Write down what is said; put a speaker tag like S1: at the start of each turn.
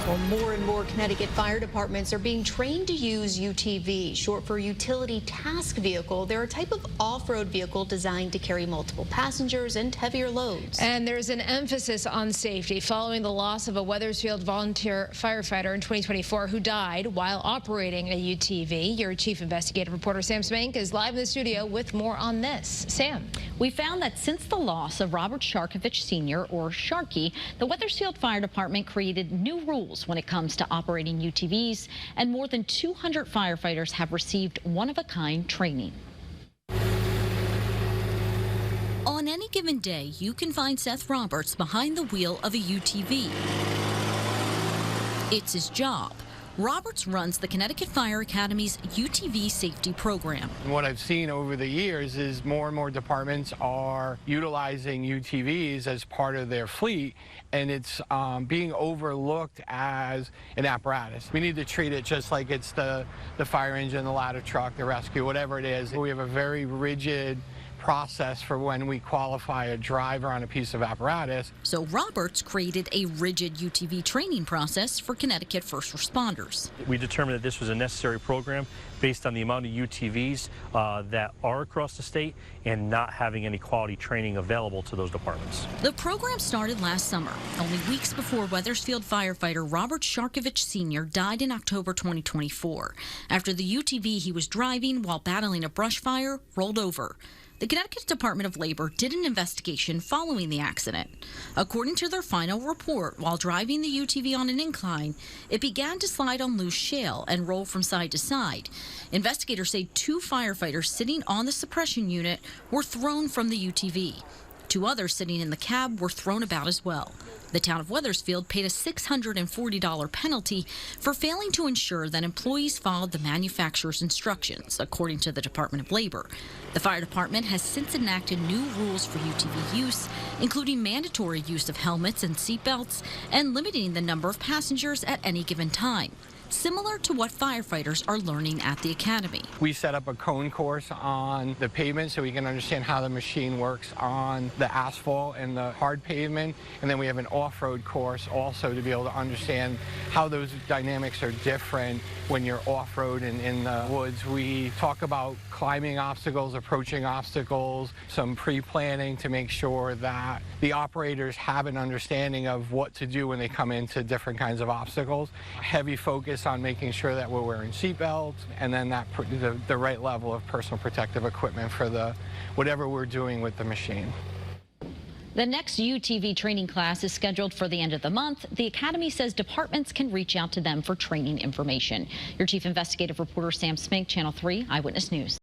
S1: Well, more and more Connecticut fire departments are being trained to use UTV, short for Utility Task Vehicle. They're a type of off-road vehicle designed to carry multiple passengers and heavier loads.
S2: And there's an emphasis on safety following the loss of a Wethersfield volunteer firefighter in 2024 who died while operating a UTV. Your chief investigative reporter Sam Spank is live in the studio with more on this. Sam.
S3: We found that since the loss of Robert Sharkovich Sr., or Sharky, the Wethersfield Fire Department created new rules when it comes to operating UTVs, and more than 200 firefighters have received one-of-a-kind training. On any given day, you can find Seth Roberts behind the wheel of a UTV. It's his job. Roberts runs the Connecticut Fire Academy's UTV safety program.
S4: What I've seen over the years is more and more departments are utilizing UTVs as part of their fleet, and it's being overlooked as an apparatus. We need to treat it just like it's the fire engine, the ladder truck, the rescue, whatever it is. We have a very rigid process for when we qualify a driver on a piece of apparatus.
S3: So Roberts created a rigid UTV training process for Connecticut first responders.
S5: We determined that this was a necessary program based on the amount of UTVs that are across the state and not having any quality training available to those departments.
S3: The program started last summer, only weeks before Wethersfield firefighter Robert Sharkovich Sr. died in October 2024 after the UTV he was driving while battling a brush fire rolled over. The Connecticut Department of Labor did an investigation following the accident. According to their final report, while driving the UTV on an incline, it began to slide on loose shale and roll from side to side. Investigators say 2 firefighters sitting on the suppression unit were thrown from the UTV. 2 others sitting in the cab were thrown about as well. The town of Wethersfield paid a $640 penalty for failing to ensure that employees followed the manufacturer's instructions, according to the Department of Labor. The fire department has since enacted new rules for UTV use, including mandatory use of helmets and seatbelts and limiting the number of passengers at any given time, similar to what firefighters are learning at the academy.
S4: We set up a cone course on the pavement so we can understand how the machine works on the asphalt and the hard pavement, and then we have an off-road course also to be able to understand how those dynamics are different when you're off-road and in the woods. We talk about climbing obstacles, approaching obstacles, some pre-planning to make sure that the operators have an understanding of what to do when they come into different kinds of obstacles. Heavy focus on making sure that we're wearing seatbelts, and then that the right level of personal protective equipment for whatever we're doing with the machine.
S3: The next UTV training class is scheduled for the end of the month. The Academy says departments can reach out to them for training information. Your chief investigative reporter Sam Smink, Channel 3 Eyewitness News.